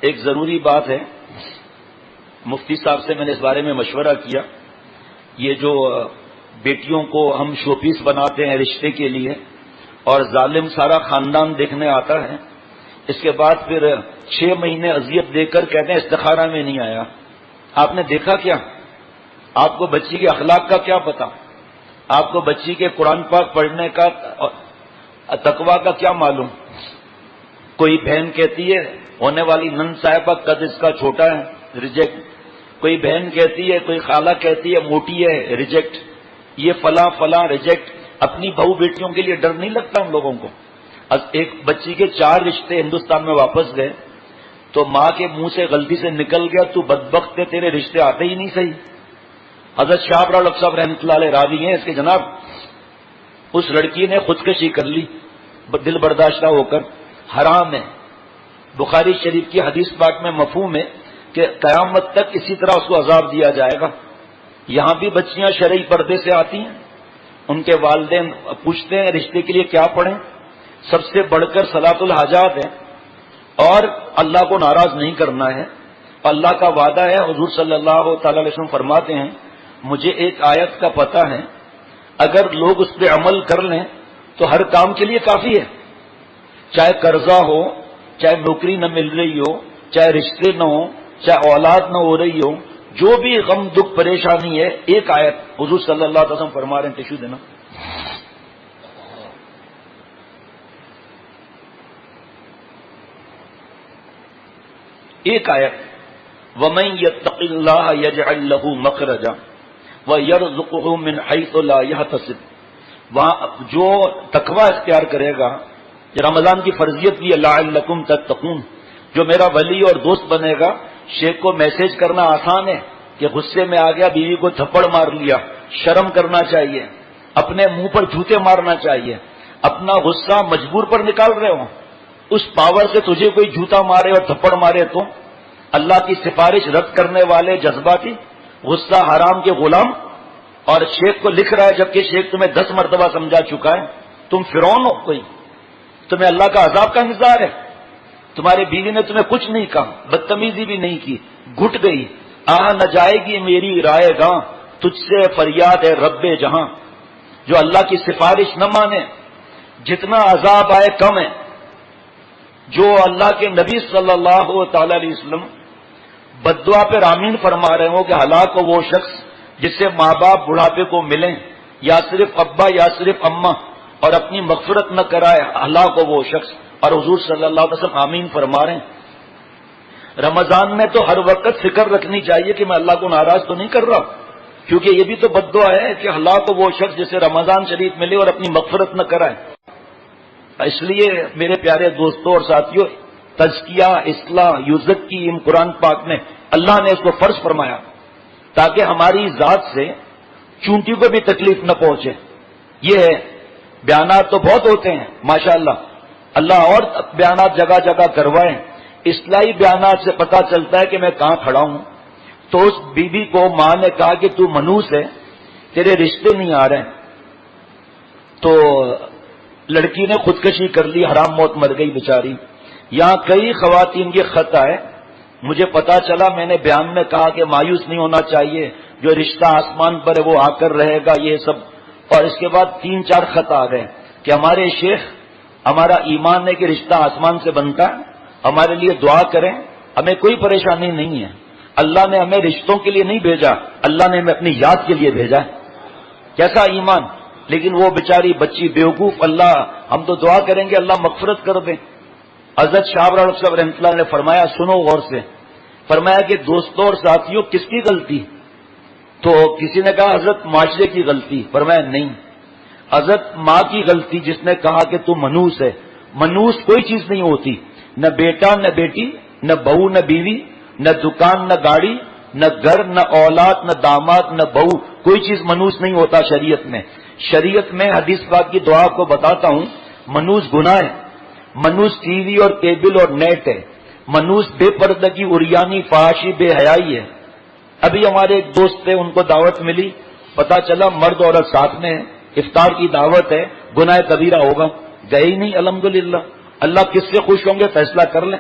ایک ضروری بات ہے، مفتی صاحب سے میں نے اس بارے میں مشورہ کیا. یہ جو بیٹیوں کو ہم شو پیس بناتے ہیں رشتے کے لیے اور ظالم سارا خاندان دیکھنے آتا ہے، اس کے بعد پھر 6 مہینے اذیت دے کر کہتے ہیں استخارہ میں نہیں آیا. آپ نے دیکھا کیا؟ آپ کو بچی کے اخلاق کا کیا پتا؟ آپ کو بچی کے قرآن پاک پڑھنے کا تقویٰ کا کیا معلوم؟ کوئی بہن کہتی ہے ہونے والی نن صاحبہ قد اس کا چھوٹا ہے، ریجیکٹ. کوئی بہن کہتی ہے، کوئی خالہ کہتی ہے موٹی ہے، ریجیکٹ. یہ فلاں فلاں ریجیکٹ. اپنی بہو بیٹیوں کے لیے ڈر نہیں لگتا ہم لوگوں کو؟ ایک بچی کے 4 رشتے ہندوستان میں واپس گئے تو ماں کے منہ سے غلطی سے نکل گیا تو بدبخت ہے تیرے رشتے آتے ہی نہیں صحیح. حضرت شاہ ابرار صاحب رحمۃ اللہ علیہ راوی ہیں اس کے جناب، اس لڑکی نے خودکشی کر لی دل برداشتہ ہو کر. حرام ہے. بخاری شریف کی حدیث پاک میں مفہوم ہے کہ قیامت تک اسی طرح اس کو عذاب دیا جائے گا. یہاں بھی بچیاں شرعی پردے سے آتی ہیں، ان کے والدین پوچھتے ہیں رشتے کے لیے کیا پڑھیں. سب سے بڑھ کر صلاۃ الحاجات ہے اور اللہ کو ناراض نہیں کرنا ہے. اللہ کا وعدہ ہے، حضور صلی اللہ تعالی علیہ وسلم فرماتے ہیں مجھے ایک آیت کا پتہ ہے، اگر لوگ اس پہ عمل کر لیں تو ہر کام کے لیے کافی ہے. چاہے قرضہ ہو، چاہے نوکری نہ مل رہی ہو، چاہے رشتے نہ ہو، چاہے اولاد نہ ہو رہی ہو، جو بھی غم دکھ پریشانی ہے، ایک آیت حضور صلی اللہ علیہ وسلم فرما رہے ہیں. ٹشو دینا. ایک آیت وَمَن يَتَّقِ اللَّهَ يَجْعَل لَّهُ مَخْرَجًا وَيَرْزُقْهُ مِنْ حَيْثُ لَا يَحْتَسِبُ. وہاں جو تقوی اختیار کرے گا، رمضان کی فرضیت بھی ہے لَعَلَّكُمْ تَتَّقُونَ. جو میرا ولی اور دوست بنے گا، شیخ کو میسج کرنا آسان ہے کہ غصے میں آ گیا بیوی کو تھپڑ مار لیا، شرم کرنا چاہیے، اپنے منہ پر جوتے مارنا چاہیے. اپنا غصہ مجبور پر نکال رہے ہو، اس پاور سے تجھے کوئی جوتا مارے اور تھپڑ مارے تو اللہ کی سفارش رد کرنے والے جذباتی غصہ حرام کے غلام. اور شیخ کو لکھ رہا ہے جبکہ شیخ تمہیں 10 مرتبہ سمجھا چکا ہے. تم فرعون ہو کوئی؟ تمہیں اللہ کا عذاب کا انتظار ہے. تمہاری بیوی نے تمہیں کچھ نہیں کہا، بدتمیزی بھی نہیں کی، گھٹ گئی. نہ جائے گی میری رائے گاں، تجھ سے فریاد ہے رب جہاں. جو اللہ کی سفارش نہ مانے، جتنا عذاب آئے کم ہے. جو اللہ کے نبی صلی اللہ تعالی علیہ وسلم بددعا پہ آمین فرما رہے ہوں کہ ہلاک ہو وہ شخص جس سے ماں باپ بڑھاپے کو ملیں، یا صرف ابا یا صرف اماں، اور اپنی مغفرت نہ کرائے، ہلاک ہو وہ شخص. اور حضور صلی اللہ علیہ وسلم آمین فرما رہے ہیں. رمضان میں تو ہر وقت فکر رکھنی چاہیے کہ میں اللہ کو ناراض تو نہیں کر رہا، کیونکہ یہ بھی تو بددعا ہے کہ ہلاک ہو وہ شخص جسے رمضان شریف ملے اور اپنی مغفرت نہ کرائے. اس لیے میرے پیارے دوستوں اور ساتھیوں، تزکیہ، اصلاح، یزکی قرآن پاک میں اللہ نے اس کو فرض فرمایا تاکہ ہماری ذات سے چونٹی کو بھی تکلیف نہ پہنچے. یہ ہے. بیانات تو بہت ہوتے ہیں ماشاءاللہ، اللہ اور بیانات جگہ جگہ کروائیں. اصلاحی بیانات سے پتہ چلتا ہے کہ میں کہاں کھڑا ہوں. تو اس بی بی کو ماں نے کہا کہ تو منوس ہے، تیرے رشتے نہیں آ رہے ہیں. تو لڑکی نے خودکشی کر لی، حرام موت مر گئی بیچاری. یہاں کئی خواتین کے خط آئے، مجھے پتا چلا، میں نے بیان میں کہا کہ مایوس نہیں ہونا چاہیے، جو رشتہ آسمان پر ہے وہ آ کر رہے گا، یہ سب. اور اس کے بعد 3-4 خط آ گئے کہ ہمارے شیخ، ہمارا ایمان ہے کہ رشتہ آسمان سے بنتا ہے، ہمارے لیے دعا کریں، ہمیں کوئی پریشانی نہیں ہے. اللہ نے ہمیں رشتوں کے لیے نہیں بھیجا، اللہ نے ہمیں اپنی یاد کے لیے بھیجا ہے. کیسا ایمان! لیکن وہ بیچاری بچی بیوقوف، اللہ، ہم تو دعا کریں گے اللہ مغفرت کر دیں. حضرت شاہ ابرار صاحب رحمۃ اللہ نے فرمایا، سنو غور سے، فرمایا کہ دوستوں اور ساتھیوں کس کی غلطی؟ تو کسی نے کہا حضرت معاشرے کی غلطی. فرمایا نہیں، حضرت ماں کی غلطی جس نے کہا کہ تو منوس ہے. منوس کوئی چیز نہیں ہوتی، نہ بیٹا نہ بیٹی، نہ بہو نہ بیوی، نہ دکان نہ گاڑی، نہ گھر نہ اولاد، نہ داماد نہ بہو، کوئی چیز منوس نہیں ہوتا شریعت میں. شریعت میں حدیث پاک کی دعا کو بتاتا ہوں، منوس گناہ ہے. منوس ٹی وی اور کیبل اور نیٹ ہے. منوس بے پردگی، اریانی، فحاشی، بے حیائی ہے. ابھی ہمارے ایک دوست تھے، ان کو دعوت ملی، پتا چلا مرد عورت ساتھ میں ہے، افطار کی دعوت ہے، گناہ کبیرہ ہوگا. گئے ہی نہیں. الحمدللہ. اللہ کس سے خوش ہوں گے فیصلہ کر لیں.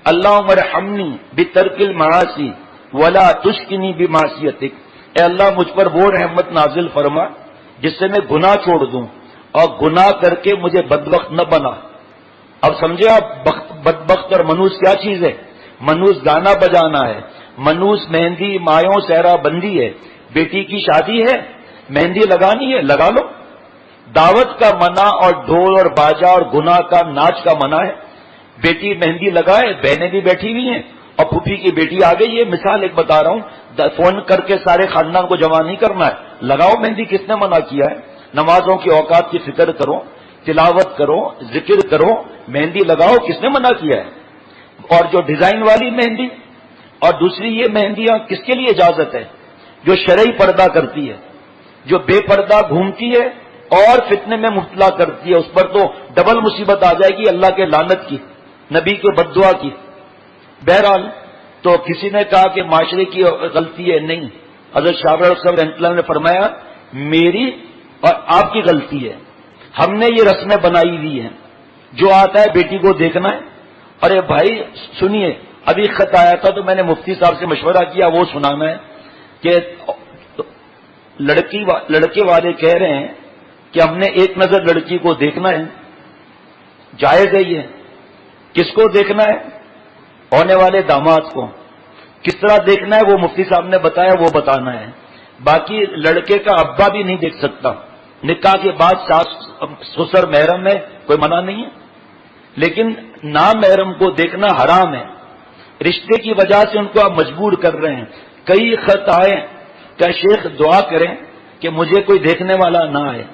اللہم ارحمنی بترک المعاصی ولا تشکنی بمعصیتک، اے اللہ مجھ پر وہ رحمت نازل فرما جس سے میں گناہ چھوڑ دوں اور گناہ کر کے مجھے بدبخت نہ بنا۔ اب سمجھے آپ بدبخت اور منوس کیا چیز ہے؟ منوس گانا بجانا ہے، منوس مہندی مایوں سہرا بندی ہے، بیٹی کی شادی ہے مہندی لگانی ہے لگا لو، دعوت کا منع اور ڈھول اور باجا اور گناہ کا ناچ کا منع ہے، بیٹی مہندی لگائے، بہنیں بھی بیٹھی ہوئی ہیں اور پھوپھی کی بیٹی آ گئی ہے، مثال ایک بتا رہا ہوں، فون کر کے سارے خاندان کو جمع نہیں کرنا ہے، لگاؤ مہندی، کس نے منع کیا ہے؟ نمازوں کے اوقات کی فکر کرو، تلاوت کرو، ذکر کرو، مہندی لگاؤ، کس نے منع کیا ہے؟ اور جو ڈیزائن والی مہندی اور دوسری یہ مہندیاں کس کے لیے اجازت ہے؟ جو شرعی پردہ کرتی ہے، جو بے پردہ گھومتی ہے اور فتنے میں مبتلا کرتی ہے، اس پر تو ڈبل مصیبت آ جائے گی، اللہ کے لعنت کی، نبی کے بددعا کی۔ بہرحال تو کسی نے کہا کہ معاشرے کی غلطی ہے، نہیں، حضرت شاہ صاحب رحمۃ اللہ نے فرمایا میری اور آپ کی غلطی ہے، ہم نے یہ رسمیں بنائی ہوئی ہیں، جو آتا ہے بیٹی کو دیکھنا ہے۔ ارے بھائی سنیے، ابھی خط آیا تھا تو میں نے مفتی صاحب سے مشورہ کیا، وہ سنانا ہے کہ لڑکے والے کہہ رہے ہیں کہ ہم نے ایک نظر لڑکی کو دیکھنا ہے، جائز ہے یہ؟ کس کو دیکھنا ہے؟ ہونے والے داماد کو۔ کس طرح دیکھنا ہے وہ مفتی صاحب نے بتایا، وہ بتانا ہے، باقی لڑکے کا ابا بھی نہیں دیکھ سکتا، نکاح کے بعد ساس سسر محرم میں کوئی منع نہیں ہے، لیکن نامحرم کو دیکھنا حرام ہے، رشتے کی وجہ سے ان کو آپ مجبور کر رہے ہیں۔ کئی خط آئے کہ شیخ دعا کریں کہ مجھے کوئی دیکھنے والا نہ آئے،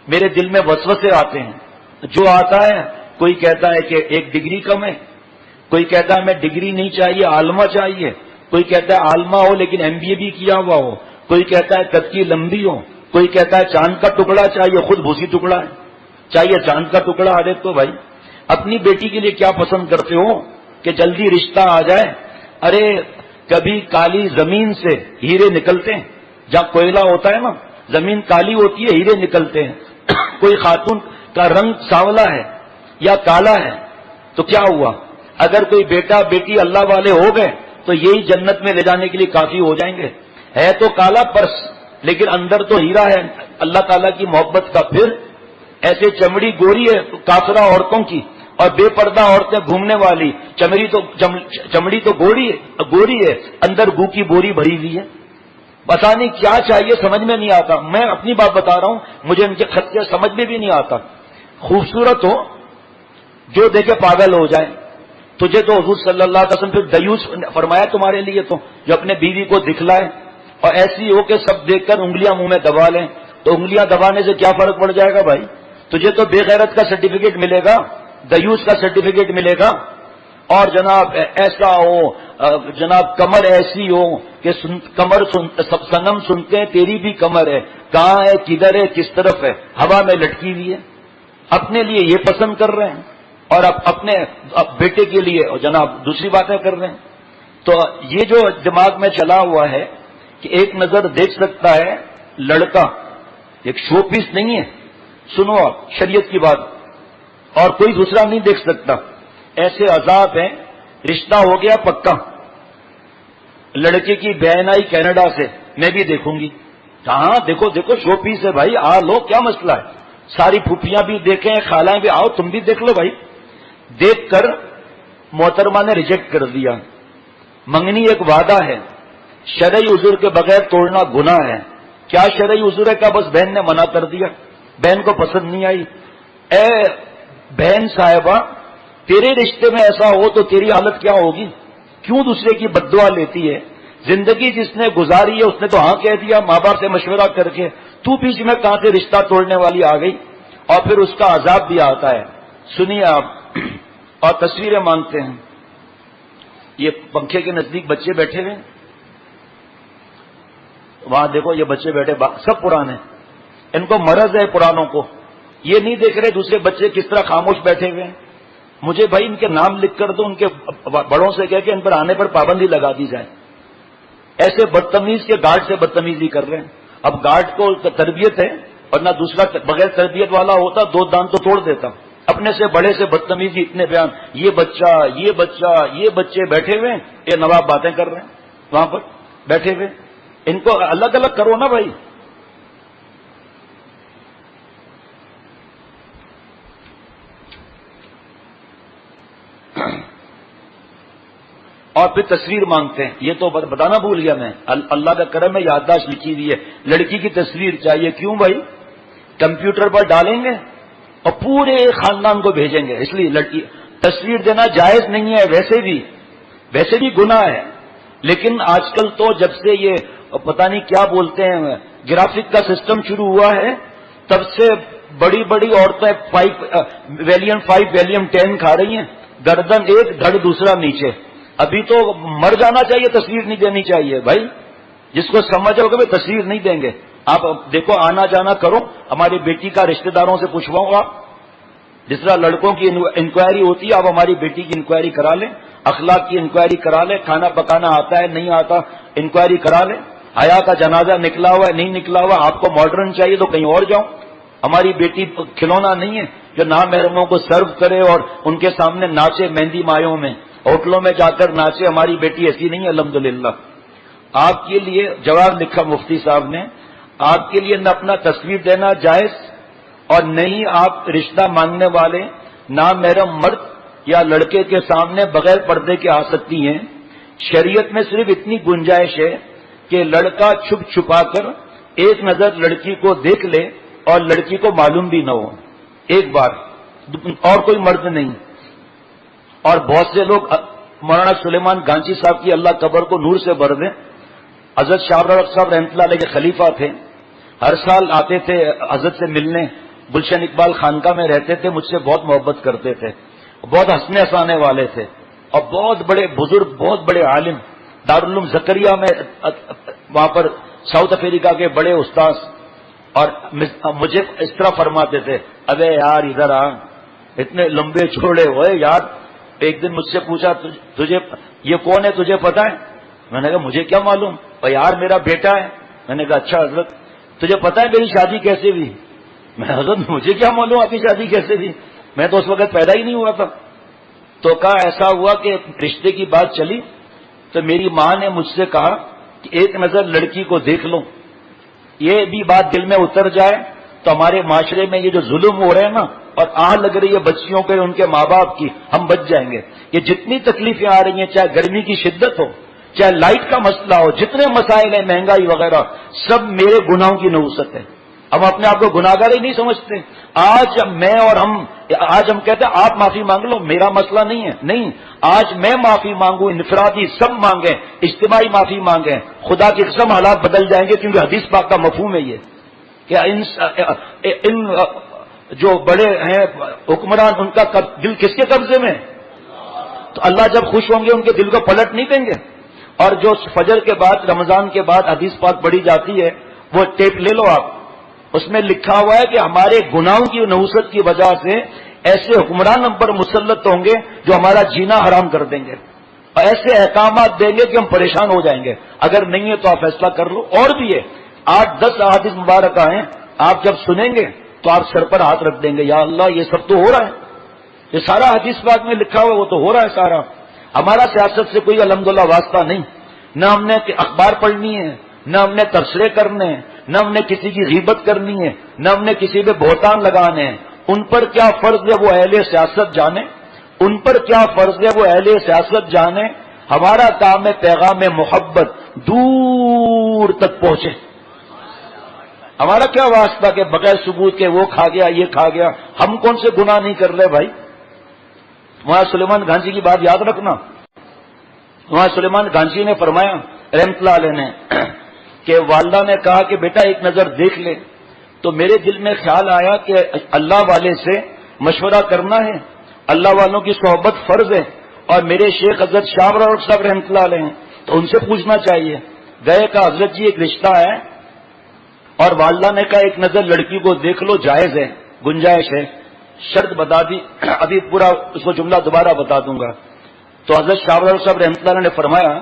میرے دل میں وسوسے آتے ہیں، جو آتا ہے کوئی کہتا ہے کہ ایک ڈگری کم ہے، کوئی کہتا ہے میں ڈگری نہیں چاہیے عالمہ چاہیے، کوئی کہتا ہے عالمہ ہو لیکن MBA بھی کیا ہوا ہو، کوئی کہتا ہے قد کی لمبی ہو، کوئی کہتا ہے چاند کا ٹکڑا چاہیے، خود بھوسی ٹکڑا ہے، چاہیے چاند کا ٹکڑا۔ ارے تو بھائی اپنی بیٹی کے لیے کیا پسند کرتے ہو کہ جلدی رشتہ آ جائے؟ ارے کبھی کالی زمین سے ہیرے نکلتے ہیں، جہاں کوئلہ ہوتا ہے نا، زمین کالی ہوتی ہے، ہیرے نکلتے ہیں۔ کوئی خاتون کا رنگ سانولا ہے یا کالا ہے تو کیا ہوا؟ اگر کوئی بیٹا بیٹی اللہ والے ہو گئے تو یہی جنت میں لے جانے کے لیے کافی ہو جائیں گے۔ ہے تو کالا پرس لیکن اندر تو ہیرا ہے اللہ تعالیٰ کی محبت کا۔ پھر ایسے چمڑی گوری ہے کافرہ عورتوں کی اور بے پردہ عورتیں گھومنے والی، چمڑی تو گوری ہے، اندر گو کی بوری بھری ہوئی ہے۔ پتا نہیں کیا چاہیے، سمجھ میں نہیں آتا۔ میں اپنی بات بتا رہا ہوں، مجھے ان کے خطے سمجھ میں بھی نہیں آتا۔ خوبصورت ہو جو دیکھے پاگل ہو جائے، تجھے تو حضور صلی اللہ علیہ وسلم پھر دیوس فرمایا تمہارے لیے، تو جو اپنے بیوی کو دکھلائے اور ایسی ہو کہ سب دیکھ کر انگلیاں منہ میں دبا لیں، تو انگلیاں دبانے سے کیا فرق پڑ جائے گا بھائی؟ تجھے تو بے غیرت کا سرٹیفکیٹ ملے گا، دیوس کا سرٹیفکیٹ ملے گا۔ اور جناب ایسا ہو، جناب کمر ایسی ہو کہ سنم سنتے ہیں تیری بھی کمر ہے، کہاں ہے، کدھر ہے، کس طرف ہے، ہوا میں لٹکی ہوئی ہے۔ اپنے لیے یہ پسند کر رہے ہیں اور اپنے بیٹے کے لیے جناب دوسری باتیں کر رہے ہیں۔ تو یہ جو دماغ میں چلا ہوا ہے کہ ایک نظر دیکھ سکتا ہے لڑکا، ایک شو پیس نہیں ہے، سنو آپ شریعت کی بات، اور کوئی دوسرا نہیں دیکھ سکتا۔ ایسے عذاب ہیں، رشتہ ہو گیا پکا، لڑکے کی بہن آئی کینیڈا سے، میں بھی دیکھوں گی، کہاں دیکھو دیکھو شو پیس ہے بھائی، آ لو، کیا مسئلہ ہے؟ ساری پھوپھیاں بھی دیکھیں، خالائیں بھی، آؤ تم بھی دیکھ لو بھائی۔ دیکھ کر محترمہ نے ریجیکٹ کر دیا۔ منگنی ایک وعدہ ہے، شرعی عذر کے بغیر توڑنا گناہ ہے۔ کیا شرعی عذر ہے؟ کا بس بہن نے منع کر دیا، بہن کو پسند نہیں آئی۔ اے بہن صاحبہ، تیرے رشتے میں ایسا ہو تو تیری حالت کیا ہوگی؟ کیوں دوسرے کی بددعا لیتی ہے؟ زندگی جس نے گزاری ہے اس نے تو ہاں کہہ دیا ماں باپ سے مشورہ کر کے، تو بیچ میں کہاں سے رشتہ توڑنے والی آ گئی؟ اور پھر اس کا عذاب بھی آتا ہے۔ سنیے آپ، اور تصویریں مانگتے ہیں۔ یہ پنکھے کے نزدیک بچے بیٹھے ہوئے، وہاں دیکھو یہ بچے بیٹھے، سب پرانے، ان کو مرض ہے پرانوں کو، یہ نہیں دیکھ رہے دوسرے بچے کس طرح خاموش بیٹھے ہوئے ہیں۔ مجھے بھائی ان کے نام لکھ کر دو، ان کے بڑوں سے کہہ کے ان پر آنے پر پابندی لگا دی جائے۔ ایسے بدتمیز کے گارڈ سے بدتمیزی کر رہے ہیں۔ اب گارڈ کو تربیت ہے، اور نہ دوسرا بغیر تربیت والا ہوتا دو دان تو توڑ دیتا۔ اپنے سے بڑے سے بدتمیزی اتنے بیان، یہ بچہ یہ بچہ یہ بچے بیٹھے ہوئے ہیں، یہ نواب باتیں کر رہے ہیں وہاں پر بیٹھے ہوئے، ان کو الگ الگ کرو نا بھائی. اور پھر تصویر مانگتے ہیں. یہ تو بتانا بھول گیا میں، اللہ کا کرم ہے یادداشت لکھی ہوئی ہے، لڑکی کی تصویر چاہیے. کیوں بھائی؟ کمپیوٹر پر ڈالیں گے اور پورے خاندان کو بھیجیں گے. اس لیے لڑکی تصویر دینا جائز نہیں ہے، ویسے بھی گناہ ہے. لیکن آج کل تو جب سے یہ پتہ نہیں کیا بولتے ہیں گرافک کا سسٹم شروع ہوا ہے، تب سے بڑی بڑی عورتیں ویلیم 5 ویلیم 10 کھا رہی ہیں، گردن ایک دھڑ دوسرا نیچے. ابھی تو مر جانا چاہیے، تصویر نہیں دینی چاہیے بھائی. جس کو سمجھ ہوگا وہ تصویر نہیں دیں گے. آپ دیکھو آنا جانا کرو، ہماری بیٹی کا رشتہ داروں سے پوچھواؤں گا. جس طرح لڑکوں کی انکوائری ہوتی ہے، آپ ہماری بیٹی کی انکوائری کرا لیں، اخلاق کی انکوائری کرا لیں، کھانا پکانا آتا ہے نہیں آتا انکوائری کرا لیں، حیا کا جنازہ نکلا ہوا ہے نہیں نکلا ہوا. آپ کو ماڈرن چاہیے تو کہیں اور جاؤ. ہماری بیٹی کھلونا نہیں ہے جو نامحرموں کو سرو کرے اور ان کے سامنے ناچے مہندی مایوں میں، ہوٹلوں میں جا کر ناچے. ہماری بیٹی ایسی نہیں ہے الحمدللہ. آپ کے لیے جواب لکھا مفتی صاحب نے، آپ کے لیے نہ اپنا تصویر دینا جائز اور نہیں آپ رشتہ مانگنے والے نامحرم مرد یا لڑکے کے سامنے بغیر پردے کے آ سکتی ہیں. شریعت میں صرف اتنی گنجائش ہے کہ لڑکا چھپ چھپا کر ایک نظر لڑکی کو دیکھ لے اور لڑکی کو معلوم بھی نہ ہو ایک بار، اور کوئی مرد نہیں. اور بہت سے لوگ مولانا سلیمان گانچی صاحب کی اللہ قبر کو نور سے بھر دیں، حضرت شاہ رخ صاحب رحمۃ اللہ علیہ کے خلیفہ تھے، ہر سال آتے تھے حضرت سے ملنے، گلشن اقبال خانقاہ میں رہتے تھے، مجھ سے بہت محبت کرتے تھے، بہت ہنسنے ہنسانے والے تھے اور بہت بڑے بزرگ، بہت بڑے عالم، دارالعلوم زکریا میں وہاں پر ساؤتھ افریقہ کے بڑے استاذ. اور مجھے اس طرح فرماتے تھے، ابے یار ادھر آ، اتنے لمبے چھوڑے ہوئے یار. ایک دن مجھ سے پوچھا تجھے یہ کون ہے تجھے پتا ہے؟ میں نے کہا مجھے کیا معلوم، اور یار میرا بیٹا ہے. میں نے کہا اچھا حضرت تجھے پتا ہے میری شادی کیسے ہوئی؟ میں حضرت مجھے کیا معلوم آپ کی شادی کیسے ہوئی، میں تو اس وقت پیدا ہی نہیں ہوا تھا. تو کہا ایسا ہوا کہ رشتے کی بات چلی تو میری ماں نے مجھ سے کہا کہ ایک نظر لڑکی کو دیکھ لو، یہ بھی بات دل میں اتر جائے تو ہمارے معاشرے میں یہ جو ظلم ہو رہے ہیں نا اور آہ لگ رہی ہے بچیوں کے ان کے ماں باپ کی، ہم بچ جائیں گے. یہ جتنی تکلیفیں آ رہی ہیں، چاہے گرمی کی شدت ہو، چاہے لائٹ کا مسئلہ ہو، جتنے مسائل ہیں مہنگائی وغیرہ، سب میرے گناہوں کی نحوست ہے. ہم اپنے آپ کو گناہگار ہی نہیں سمجھتے. آج ہم کہتے ہیں آپ معافی مانگ لو، میرا مسئلہ نہیں ہے. نہیں، آج میں معافی مانگوں، انفرادی سب مانگیں، اجتماعی معافی مانگیں. خدا کی قسم حالات بدل جائیں گے، کیونکہ حدیث پاک کا مفہوم ہے یہ کہ ان جو بڑے ہیں حکمران ان کا دل کس کے قبضے میں؟ تو اللہ جب خوش ہوں گے ان کے دل کو پلٹ نہیں دیں گے. اور جو فجر کے بعد رمضان کے بعد حدیث پاک پڑھی جاتی ہے وہ ٹیپ لے لو آپ، اس میں لکھا ہوا ہے کہ ہمارے گناہوں کی نحوست کی وجہ سے ایسے حکمران ہم پر مسلط ہوں گے جو ہمارا جینا حرام کر دیں گے اور ایسے احکامات دیں گے کہ ہم پریشان ہو جائیں گے. اگر نہیں ہے تو آپ فیصلہ کر لو. اور بھی ہے 8-10 احادیث مبارکہ ہیں، آپ جب سنیں گے تو آپ سر پر ہاتھ رکھ دیں گے، یا اللہ یہ سب تو ہو رہا ہے، یہ سارا حدیث پاک میں لکھا ہوا وہ تو ہو رہا ہے سارا. ہمارا سیاست سے کوئی الحمدللہ واسطہ نہیں، نہ ہم نے اخبار پڑھنی ہے، نہ ہم نے تبصرے کرنے ہیں، نہ ہم نے کسی کی غیبت کرنی ہے، نہ ہم نے کسی پہ بہتان لگانے ہیں. ان پر کیا فرض ہے وہ اہل سیاست جانے، ان پر کیا فرض ہے وہ اہل سیاست جانے. ہمارا کام ہے پیغام محبت دور تک پہنچے. ہمارا کیا واسطہ کہ بغیر ثبوت کے وہ کھا گیا یہ کھا گیا. ہم کون سے گناہ نہیں کر رہے بھائی. وہاں سلیمان گانجی کی بات یاد رکھنا. وہاں سلیمان گانجی نے فرمایا رحمت اللہ علیہ نے کہ والدہ نے کہا کہ بیٹا ایک نظر دیکھ لے، تو میرے دل میں خیال آیا کہ اللہ والے سے مشورہ کرنا ہے، اللہ والوں کی صحبت فرض ہے، اور میرے شیخ حضرت شاہ رخ صاحب رحمت اللہ علیہ ہیں تو ان سے پوچھنا چاہیے. گئے کا حضرت جی ایک رشتہ ہے، اور والدہ نے کہا ایک نظر لڑکی کو دیکھ لو، جائز ہے، گنجائش ہے. شرط بتا دی، ابھی پورا اس کو جملہ دوبارہ بتا دوں گا. تو حضرت شاہ رخ صاحب رحمت اللہ نے فرمایا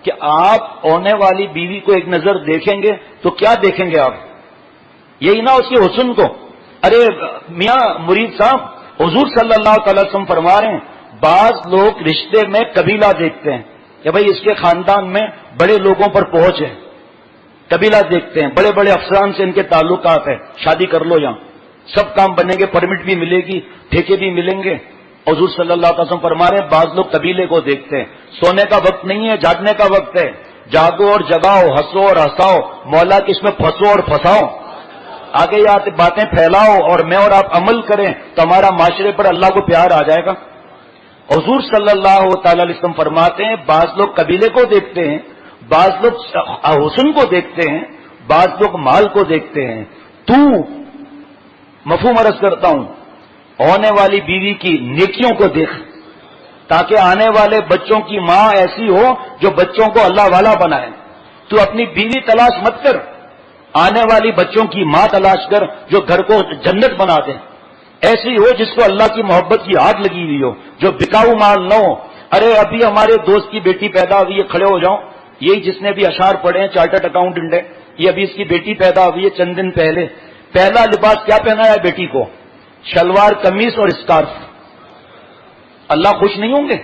کہ آپ ہونے والی بیوی کو ایک نظر دیکھیں گے تو کیا دیکھیں گے آپ؟ یہی نہ اس کے حسن کو. ارے میاں مرید صاحب حضور صلی اللہ تعالی وسلم فرما رہے ہیں بعض لوگ رشتے میں قبیلہ دیکھتے ہیں کہ بھئی اس کے خاندان میں بڑے لوگوں پر پہنچ ہے، قبیلہ دیکھتے ہیں، بڑے بڑے افسران سے ان کے تعلقات ہیں، شادی کر لو یہاں، سب کام بنیں گے، پرمٹ بھی ملے گی، ٹھیکے بھی ملیں گے۔ حضور صلی اللہ علیہ وسلم فرما رہے ہیں بعض لوگ قبیلے کو دیکھتے ہیں، سونے کا وقت نہیں ہے، جاگنے کا وقت ہے، جاگو اور جگاؤ، ہنسو اور ہنساؤ، مولا کہ اس میں پھنسو اور پھنساؤ، آگے یہ باتیں پھیلاؤ اور میں اور آپ عمل کریں تو ہمارا معاشرے پر اللہ کو پیار آ جائے گا۔ حضور صلی اللہ تعالی علیہ وسلم فرماتے ہیں بعض لوگ قبیلے کو دیکھتے ہیں، بعض لوگ حسن کو دیکھتے ہیں، بعض لوگ مال کو دیکھتے ہیں۔ تو مفہوم عرض کرتا ہوں، ہونے والی بیوی کی نیکیوں کو دیکھ تاکہ آنے والے بچوں کی ماں ایسی ہو جو بچوں کو اللہ والا بنائے۔ تو اپنی بیوی تلاش مت کر، آنے والی بچوں کی ماں تلاش کر جو گھر کو جنت بنا دے، ایسی ہو جس کو اللہ کی محبت کی آگ لگی ہوئی ہو، جو بکاؤ مال نہ ہو۔ ارے ابھی ہمارے دوست کی بیٹی پیدا ہوئی ہے، کھڑے ہو جاؤ، یہی جس نے بھی اشعار پڑھے ہیں، چارٹرڈ اکاؤنٹنٹ ہے، یہ ابھی اس کی بیٹی پیدا ہوئی ہے چند دن پہلے، پہلا لباس کیا پہنایا ہے بیٹی کو؟ شلوار قمیص اور اسکارف۔ اللہ خوش نہیں ہوں گے؟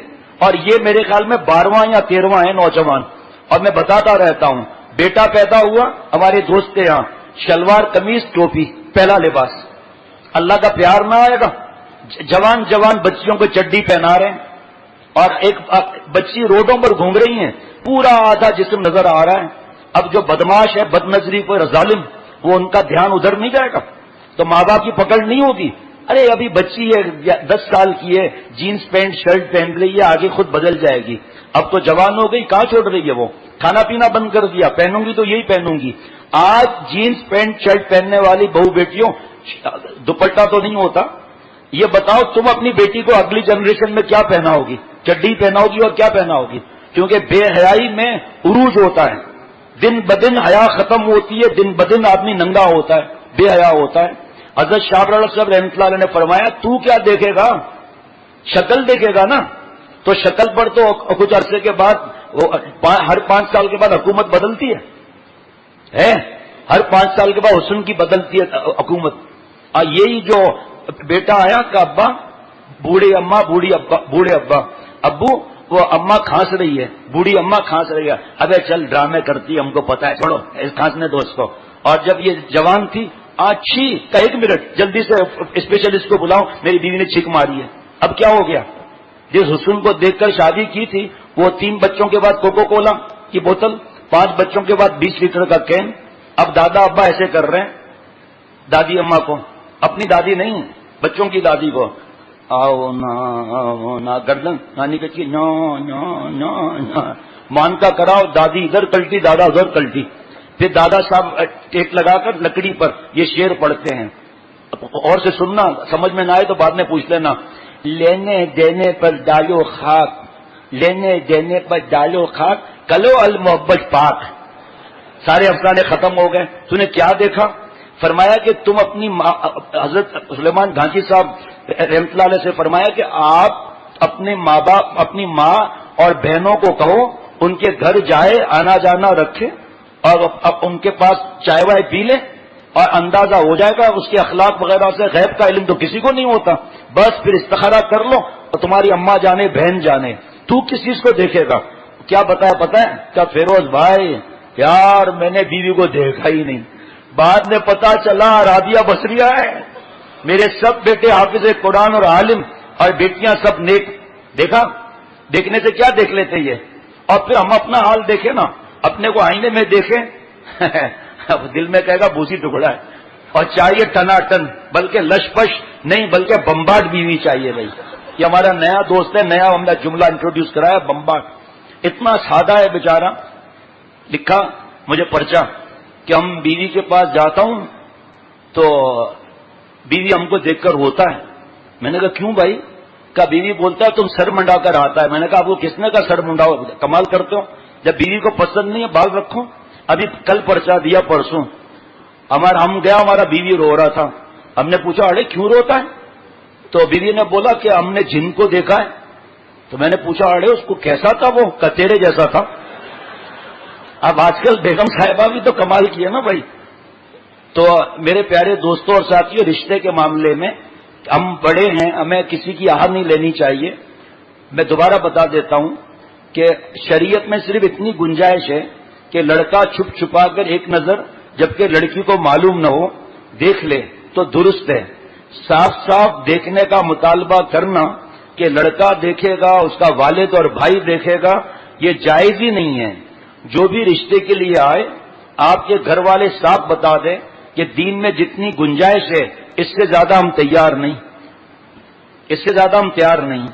اور یہ میرے خیال میں 12واں یا 13واں ہے نوجوان، اور میں بتاتا رہتا ہوں بیٹا پیدا ہوا ہمارے دوست کے یہاں، شلوار قمیص ٹوپی پہلا لباس۔ اللہ کا پیار نہ آئے گا؟ جوان جوان بچیوں کو چڈی پہنا رہے ہیں، اور ایک بچی روڈوں پر گھوم رہی ہیں، پورا آدھا جسم نظر آ رہا ہے۔ اب جو بدماش ہے، بد نظری کوئی ظالم، وہ ان کا دھیان ادھر نہیں جائے گا تو ماں باپ کی پکڑ نہیں ہوگی۔ ارے ابھی بچی ہے 10 سال کی ہے، جینس پینٹ شرٹ پہن رہی ہے، آگے خود بدل جائے گی، اب تو جوان ہو گئی، کہاں چھوڑ رہی ہے وہ؟ کھانا پینا بند کر دیا، پہنوں گی تو یہی پہنوں گی۔ آج جینس پینٹ شرٹ پہننے والی بہو بیٹیوں، دوپٹہ تو نہیں ہوتا، یہ بتاؤ تم اپنی بیٹی کو اگلی جنریشن میں کیا پہناؤ گی؟ چڈی پہناؤ گی اور کیا پہناؤ گی؟ کیونکہ بے حیائی میں عروج ہوتا ہے، دن بدن حیا ختم ہوتی ہے، دن بدن آدمی ننگا ہوتا ہے، بے حیا ہوتا ہے۔ حضرت شاہ صاحب رحمۃ اللہ علیہ نے فرمایا تو کیا دیکھے گا؟ شکل دیکھے گا نا، تو شکل پر تو کچھ عرصے کے بعد ہر 5 سال کے بعد حکومت بدلتی ہے، ہر 5 سال کے بعد حسن کی بدلتی ہے حکومت۔ یہی جو بیٹا آیا کہ ابا بوڑھی اماں بوڑھے ابا، ابو وہ اماں کھانس رہی ہے، بوڑھی اماں کھانس رہی ہے، ابے چل ڈرامے کرتی ہے، ہم کو پتا ہے، چھوڑو کھانسنے دو اس کو۔ اور جب یہ جوان تھی، اچھی کا 1 منٹ جلدی سے اسپیشلسٹ کو بلاؤ، میری بیوی نے چھینک ماری ہے۔ اب کیا ہو گیا؟ جس حسن کو دیکھ کر شادی کی تھی، وہ 3 بچوں کے بعد کوکو کولا کی بوتل، 5 بچوں کے بعد 20 لیٹر کا کین۔ اب دادا ابا ایسے کر رہے ہیں دادی اماں کو، اپنی دادی نہیں، بچوں کی دادی کو، آؤ نا گردن نانی کہتی ہے نا مان کا کراؤ، دادی ادھر کلٹی دادا ادھر کلٹی۔ پھر دادا صاحب ٹیک لگا کر لکڑی پر یہ شعر پڑھتے ہیں، اور سے سننا، سمجھ میں نہ آئے تو بعد میں پوچھ لینا۔ لینے دینے پر ڈالو خاک، لینے دینے پر ڈالو خاک، کلو المحبت پاک۔ سارے افسانے ختم ہو گئے۔ تو نے کیا دیکھا؟ فرمایا کہ تم اپنی حضرت سلیمان گھانچی صاحب رحمۃ اللہ علیہ سے فرمایا کہ آپ اپنے ماں باپ، اپنی ماں اور بہنوں کو کہو ان کے گھر جائے، آنا جانا رکھے، اور اب ان کے پاس چائے وائے پی لے، اور اندازہ ہو جائے گا اس کے اخلاق وغیرہ سے۔ غیب کا علم تو کسی کو نہیں ہوتا، بس پھر استخارہ کر لو، اور تمہاری اماں جانے بہن جانے، تو کس چیز کو دیکھے گا؟ کیا بتایا پتہ ہے؟ کیا فیروز بھائی یار میں نے بیوی کو دیکھا ہی نہیں، بعد میں پتا چلا رابعہ بصریہ ہے، میرے سب بیٹے حافظ قرآن اور عالم، اور بیٹیاں سب نیک۔ دیکھا؟ دیکھنے سے کیا دیکھ لیتے یہ؟ اور پھر ہم اپنا حال دیکھیں نا، اپنے کو آئینے میں دیکھیں اب دل میں کہے گا بوسی ٹکڑا ہے، اور چاہیے ٹنا ٹن، بلکہ لش پش نہیں، بلکہ بمبارڈ بیوی چاہیے بھائی۔ یہ ہمارا نیا دوست ہے، نیا ہم نے جملہ انٹروڈیوس کرایا، بمبارڈ۔ اتنا سادہ ہے بیچارہ، لکھا مجھے پرچہ کہ ہم بیوی کے پاس جاتا ہوں تو بیوی ہم کو دیکھ کر روتا ہے۔ میں نے کہا کیوں بھائی؟ کہا بیوی بولتا ہے تم سر منڈا کر آتا ہے۔ میں نے کہا آپ کو کس نے کہا سر منڈاؤ؟ کمال کرتے ہو، جب بیوی کو پسند نہیں ہے بال رکھو۔ ابھی کل پرچہ دیا، پرسوں ہم گیا، ہمارا بیوی رو رہا تھا، ہم نے پوچھا ارے کیوں روتا ہے؟ تو بیوی نے بولا کہ ہم نے جن کو دیکھا ہے۔ تو میں نے پوچھا ارے اس کو کیسا تھا؟ وہ کتیرے جیسا تھا۔ اب آج کل بیگم صاحبہ بھی تو کمال کی ہے نا بھائی۔ تو میرے پیارے دوستوں اور ساتھیوں، رشتے کے معاملے میں ہم بڑے ہیں، ہمیں کسی کی آہ نہیں لینی چاہیے. میں دوبارہ بتا دیتا ہوں کہ شریعت میں صرف اتنی گنجائش ہے کہ لڑکا چھپ چھپا کر ایک نظر جبکہ لڑکی کو معلوم نہ ہو دیکھ لے تو درست ہے. صاف صاف دیکھنے کا مطالبہ کرنا کہ لڑکا دیکھے گا، اس کا والد اور بھائی دیکھے گا، یہ جائز ہی نہیں ہے. جو بھی رشتے کے لیے آئے آپ کے گھر والے صاف بتا دیں کہ دین میں جتنی گنجائش ہے اس سے زیادہ ہم تیار نہیں، اس سے زیادہ ہم تیار نہیں.